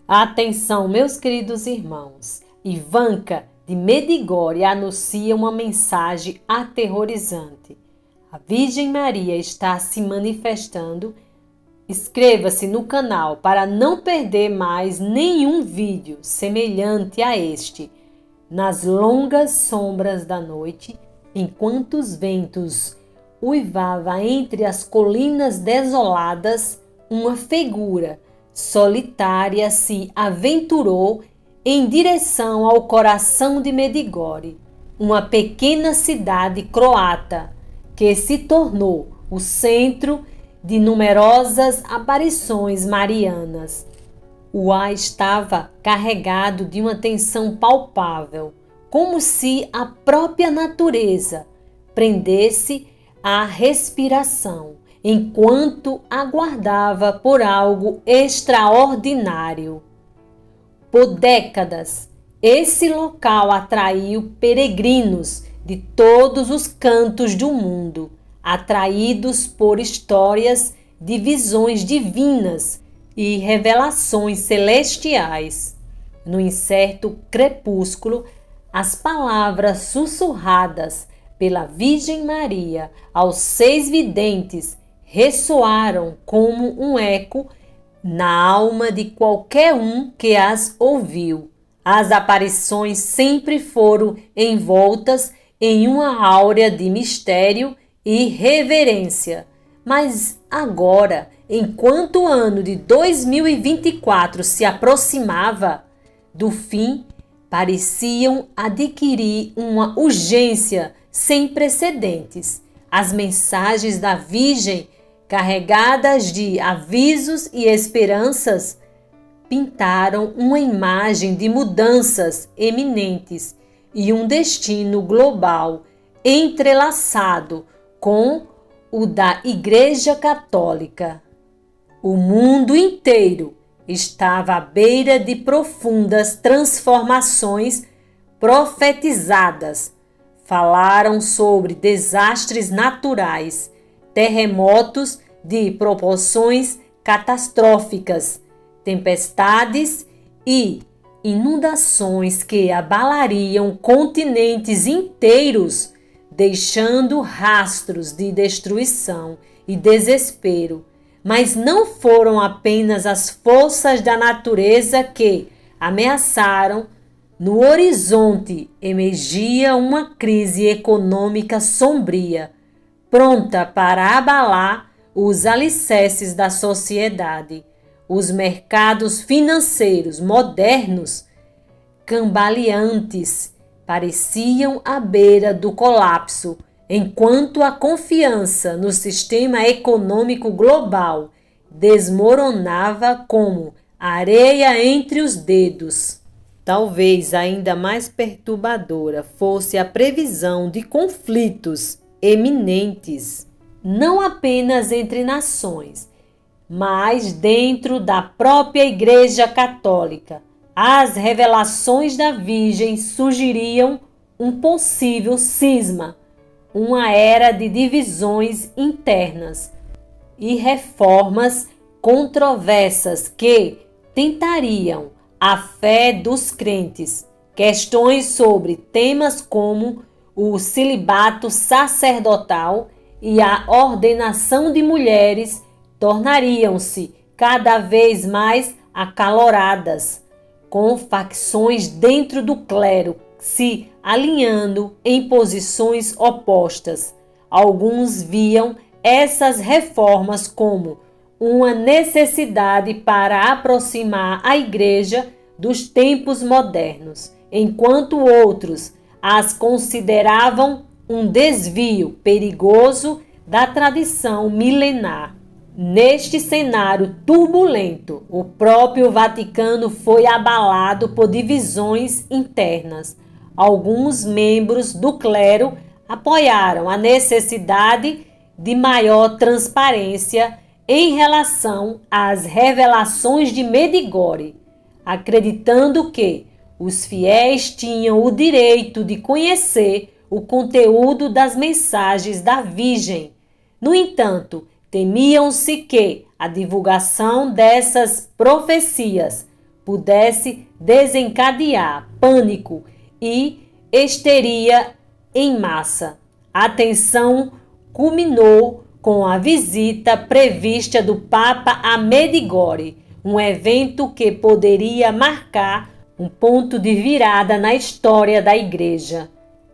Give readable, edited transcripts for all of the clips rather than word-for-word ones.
Atenção, meus queridos irmãos. Ivanka de Medigore anuncia uma mensagem aterrorizante. A Virgem Maria está se manifestando. Inscreva-se no canal para não perder mais nenhum vídeo semelhante a este. Nas longas sombras da noite, enquanto os ventos uivavam entre as colinas desoladas, uma figura solitária se aventurou em direção ao coração de Medigore, uma pequena cidade croata que se tornou o centro de numerosas aparições marianas. O ar estava carregado de uma tensão palpável, como se a própria natureza prendesse a respiração, enquanto aguardava por algo extraordinário. Por décadas, esse local atraiu peregrinos de todos os cantos do mundo, atraídos por histórias de visões divinas e revelações celestiais. No incerto crepúsculo, as palavras sussurradas pela Virgem Maria aos 6 videntes ressoaram como um eco na alma de qualquer um que as ouviu. As aparições sempre foram envoltas em uma áurea de mistério e reverência. Mas agora, enquanto o ano de 2024 se aproximava do fim, pareciam adquirir uma urgência sem precedentes. As mensagens da Virgem, carregadas de avisos e esperanças, pintaram uma imagem de mudanças eminentes e um destino global entrelaçado com o da Igreja Católica. O mundo inteiro estava à beira de profundas transformações profetizadas. Falaram sobre desastres naturais, terremotos de proporções catastróficas, tempestades e inundações que abalariam continentes inteiros, deixando rastros de destruição e desespero. Mas não foram apenas as forças da natureza que ameaçaram. No horizonte emergia uma crise econômica sombria, pronta para abalar os alicerces da sociedade. Os mercados financeiros modernos, cambaleantes, pareciam à beira do colapso, enquanto a confiança no sistema econômico global desmoronava como areia entre os dedos. Talvez ainda mais perturbadora fosse a previsão de conflitos eminentes, não apenas entre nações, mas dentro da própria Igreja Católica. As revelações da Virgem sugeriam um possível cisma, uma era de divisões internas e reformas controversas que tentariam a fé dos crentes. Questões sobre temas como o celibato sacerdotal e a ordenação de mulheres tornariam-se cada vez mais acaloradas, com facções dentro do clero se alinhando em posições opostas. Alguns viam essas reformas como uma necessidade para aproximar a Igreja dos tempos modernos, enquanto outros as consideravam um desvio perigoso da tradição milenar. Neste cenário turbulento, o próprio Vaticano foi abalado por divisões internas. Alguns membros do clero apoiaram a necessidade de maior transparência em relação às revelações de Medigore, acreditando que os fiéis tinham o direito de conhecer o conteúdo das mensagens da Virgem. No entanto, temiam-se que a divulgação dessas profecias pudesse desencadear pânico e histeria em massa. A tensão culminou com a visita prevista do Papa a Medigore, um evento que poderia marcar um ponto de virada na história da Igreja.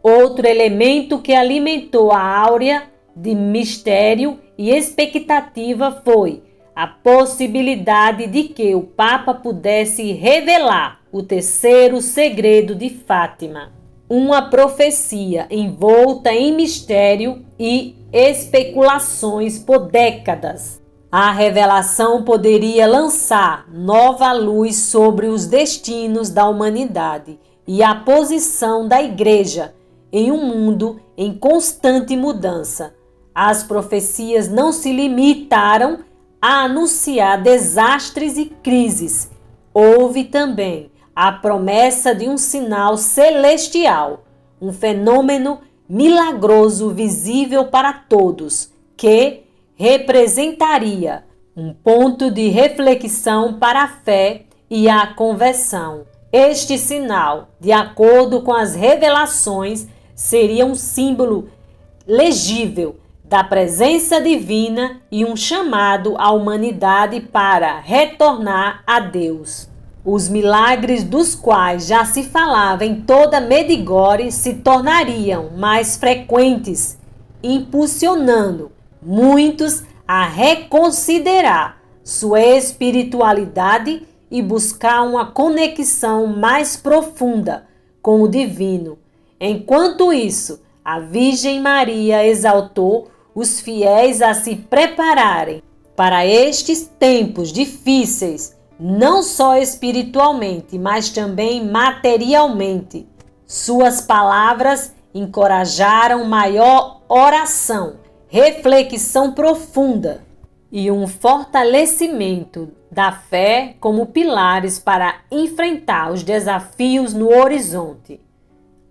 Outro elemento que alimentou a áurea de mistério e expectativa foi a possibilidade de que o Papa pudesse revelar o terceiro segredo de Fátima, uma profecia envolta em mistério e especulações por décadas. A revelação poderia lançar nova luz sobre os destinos da humanidade e a posição da Igreja em um mundo em constante mudança. As profecias não se limitaram a anunciar desastres e crises. Houve também a promessa de um sinal celestial, um fenômeno milagroso visível para todos, que representaria um ponto de reflexão para a fé e a conversão. Este sinal, de acordo com as revelações, seria um símbolo legível da presença divina e um chamado à humanidade para retornar a Deus. Os milagres dos quais já se falava em toda Medigore se tornariam mais frequentes, impulsionando muitos a reconsiderar sua espiritualidade e buscar uma conexão mais profunda com o divino. Enquanto isso, a Virgem Maria exaltou os fiéis a se prepararem para estes tempos difíceis, não só espiritualmente, mas também materialmente. Suas palavras encorajaram maior oração, reflexão profunda e um fortalecimento da fé como pilares para enfrentar os desafios no horizonte.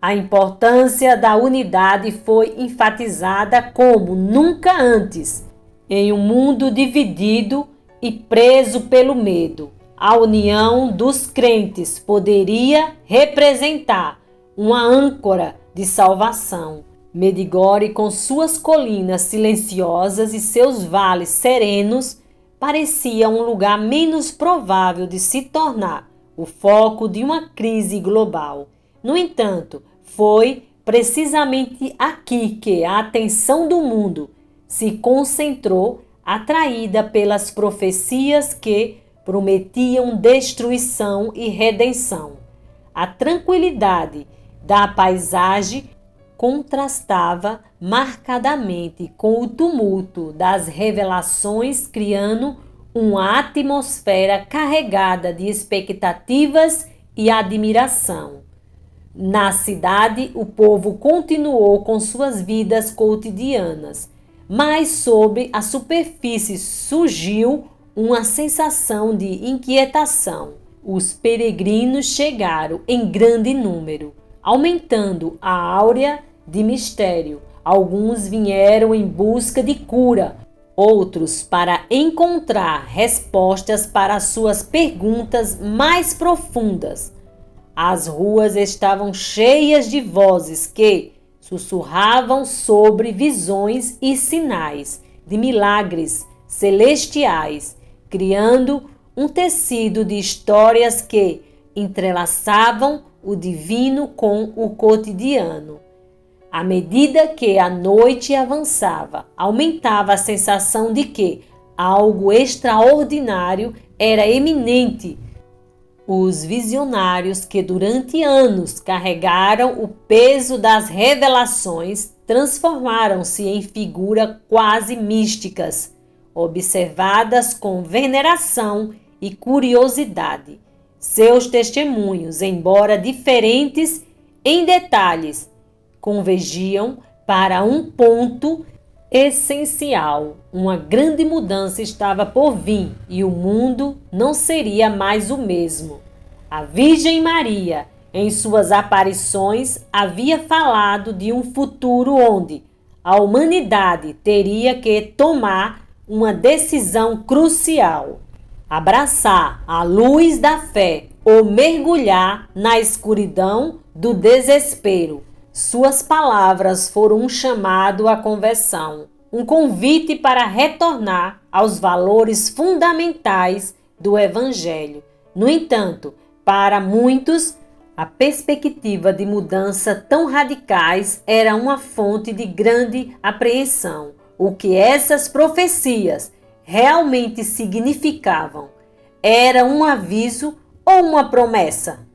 A importância da unidade foi enfatizada como nunca antes. Em um mundo dividido e preso pelo medo, a união dos crentes poderia representar uma âncora de salvação. Medigore, com suas colinas silenciosas e seus vales serenos, parecia um lugar menos provável de se tornar o foco de uma crise global. No entanto, foi precisamente aqui que a atenção do mundo se concentrou, atraída pelas profecias que prometiam destruição e redenção. A tranquilidade da paisagem contrastava marcadamente com o tumulto das revelações, criando uma atmosfera carregada de expectativas e admiração. Na cidade, o povo continuou com suas vidas cotidianas, mas sobre a superfície surgiu uma sensação de inquietação. Os peregrinos chegaram em grande número, aumentando a áurea de mistério. Alguns vieram em busca de cura, outros para encontrar respostas para suas perguntas mais profundas. As ruas estavam cheias de vozes que sussurravam sobre visões e sinais de milagres celestiais, criando um tecido de histórias que entrelaçavam o divino com o cotidiano. À medida que a noite avançava, aumentava a sensação de que algo extraordinário era iminente. Os visionários que durante anos carregaram o peso das revelações transformaram-se em figuras quase místicas, observadas com veneração e curiosidade. Seus testemunhos, embora diferentes em detalhes, convergiam para um ponto essencial. Uma grande mudança estava por vir e o mundo não seria mais o mesmo. A Virgem Maria, em suas aparições, havia falado de um futuro onde a humanidade teria que tomar uma decisão crucial. abraçar a luz da fé ou mergulhar na escuridão do desespero. Suas palavras foram um chamado à conversão, um convite para retornar aos valores fundamentais do Evangelho. No entanto, para muitos, a perspectiva de mudança tão radicais era uma fonte de grande apreensão. O que essas profecias realmente significavam? Era um aviso ou uma promessa?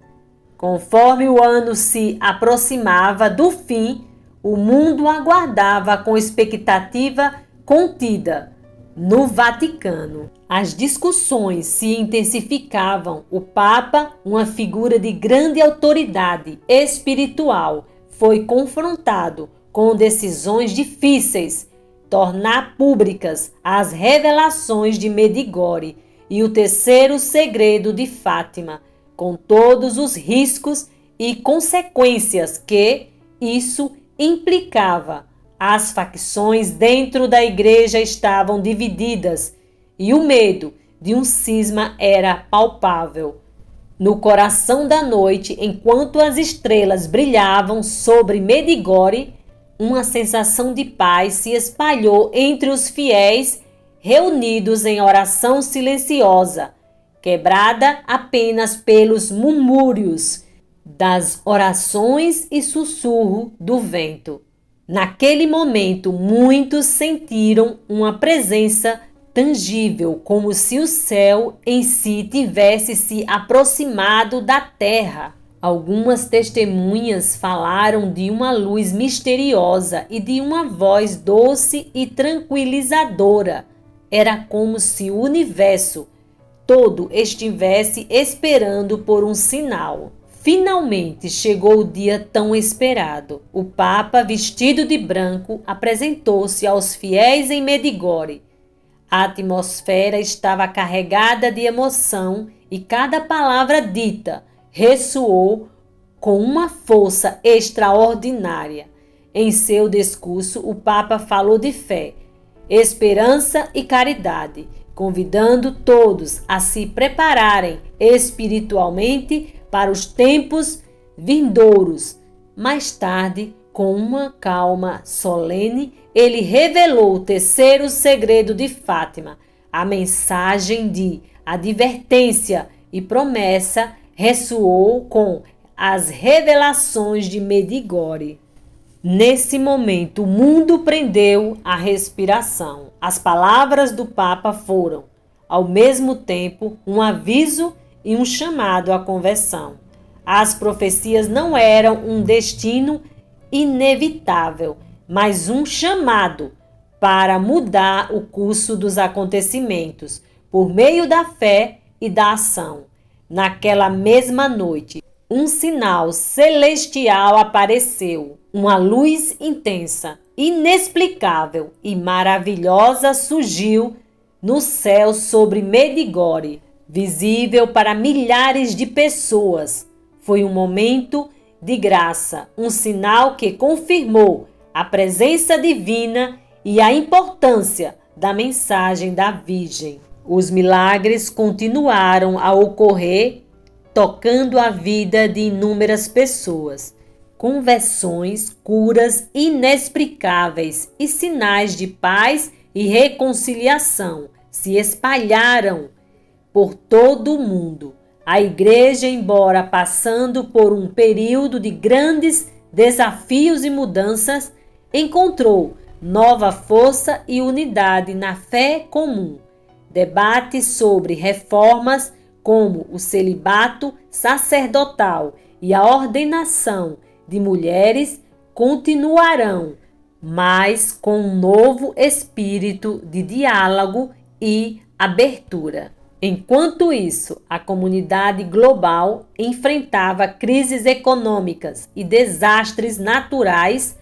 Conforme o ano se aproximava do fim, o mundo aguardava com expectativa contida. No Vaticano, as discussões se intensificavam. O Papa, uma figura de grande autoridade espiritual, foi confrontado com decisões difíceis, tornar públicas as revelações de Medigore e o terceiro segredo de Fátima, com todos os riscos e consequências que isso implicava. As facções dentro da igreja estavam divididas e o medo de um cisma era palpável. No coração da noite, enquanto as estrelas brilhavam sobre Medigore, uma sensação de paz se espalhou entre os fiéis reunidos em oração silenciosa, quebrada apenas pelos murmúrios das orações e sussurro do vento. Naquele momento, muitos sentiram uma presença tangível, como se o céu em si tivesse se aproximado da terra. Algumas testemunhas falaram de uma luz misteriosa e de uma voz doce e tranquilizadora. Era como se o universo todo estivesse esperando por um sinal. Finalmente chegou o dia tão esperado. O Papa, vestido de branco, apresentou-se aos fiéis em Medigore. A atmosfera estava carregada de emoção e cada palavra dita ressoou com uma força extraordinária. Em seu discurso, o Papa falou de fé, esperança e caridade, convidando todos a se prepararem espiritualmente para os tempos vindouros. Mais tarde, com uma calma solene, ele revelou o terceiro segredo de Fátima. A mensagem de advertência e promessa ressoou com as revelações de Medigore. Nesse momento, o mundo prendeu a respiração. As palavras do Papa foram, ao mesmo tempo, um aviso e um chamado à conversão. As profecias não eram um destino inevitável, mas um chamado para mudar o curso dos acontecimentos por meio da fé e da ação. Naquela mesma noite, um sinal celestial apareceu. Uma luz intensa, inexplicável e maravilhosa surgiu no céu sobre Medigore, visível para milhares de pessoas. Foi um momento de graça, um sinal que confirmou a presença divina e a importância da mensagem da Virgem. Os milagres continuaram a ocorrer, tocando a vida de inúmeras pessoas. Conversões, curas inexplicáveis e sinais de paz e reconciliação se espalharam por todo o mundo. A igreja, embora passando por um período de grandes desafios e mudanças, encontrou nova força e unidade na fé comum. Debates sobre reformas como o celibato sacerdotal e a ordenação de mulheres continuarão, mas com um novo espírito de diálogo e abertura. Enquanto isso, a comunidade global enfrentava crises econômicas e desastres naturais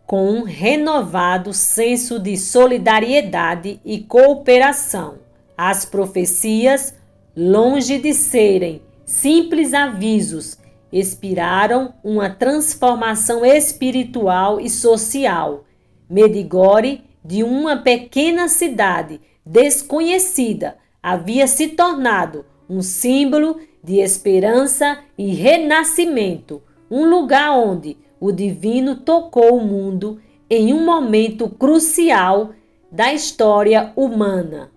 com um renovado senso de solidariedade e cooperação. As profecias, longe de serem simples avisos, inspiraram uma transformação espiritual e social. Medigore, de uma pequena cidade desconhecida, havia se tornado um símbolo de esperança e renascimento, um lugar onde o divino tocou o mundo em um momento crucial da história humana.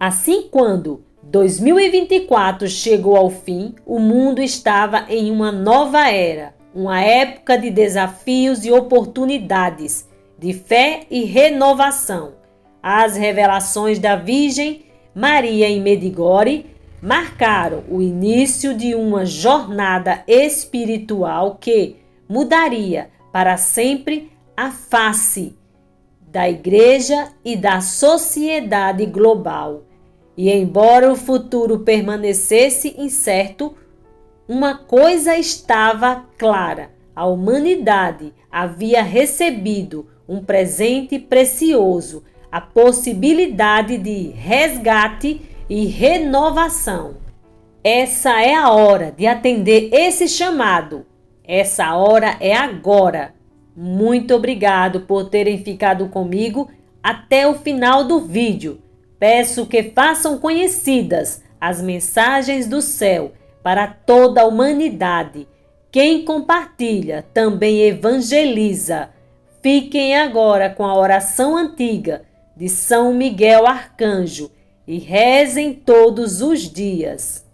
Assim, quando 2024 chegou ao fim, o mundo estava em uma nova era, uma época de desafios e oportunidades, de fé e renovação. As revelações da Virgem Maria em Medjugorje marcaram o início de uma jornada espiritual que mudaria para sempre a face da Igreja e da sociedade global. E embora o futuro permanecesse incerto, uma coisa estava clara: a humanidade havia recebido um presente precioso, a possibilidade de resgate e renovação. Essa é a hora de atender esse chamado. Essa hora é agora. Muito obrigado por terem ficado comigo até o final do vídeo. Peço que façam conhecidas as mensagens do céu para toda a humanidade. Quem compartilha também evangeliza. Fiquem agora com a oração antiga de São Miguel Arcanjo e rezem todos os dias.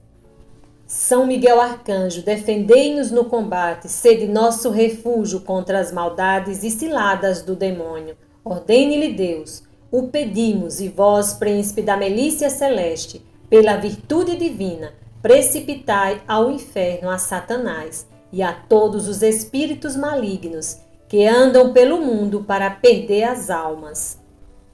São Miguel Arcanjo, defendei-nos no combate, sede nosso refúgio contra as maldades e ciladas do demônio. Ordene-lhe Deus, o pedimos, e vós, príncipe da milícia celeste, pela virtude divina, precipitai ao inferno a Satanás e a todos os espíritos malignos que andam pelo mundo para perder as almas.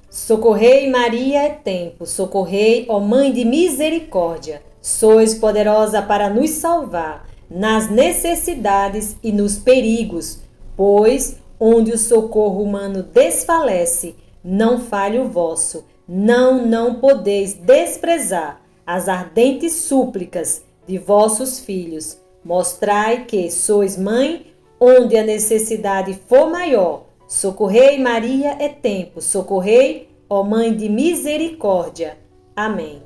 Socorrei, Maria, é tempo, socorrei, ó Mãe de misericórdia. Sois poderosa para nos salvar nas necessidades e nos perigos, pois onde o socorro humano desfalece, não falha o vosso. Não podeis desprezar as ardentes súplicas de vossos filhos. Mostrai que sois mãe onde a necessidade for maior. Socorrei, Maria, é tempo, socorrei, ó Mãe de misericórdia. Amém.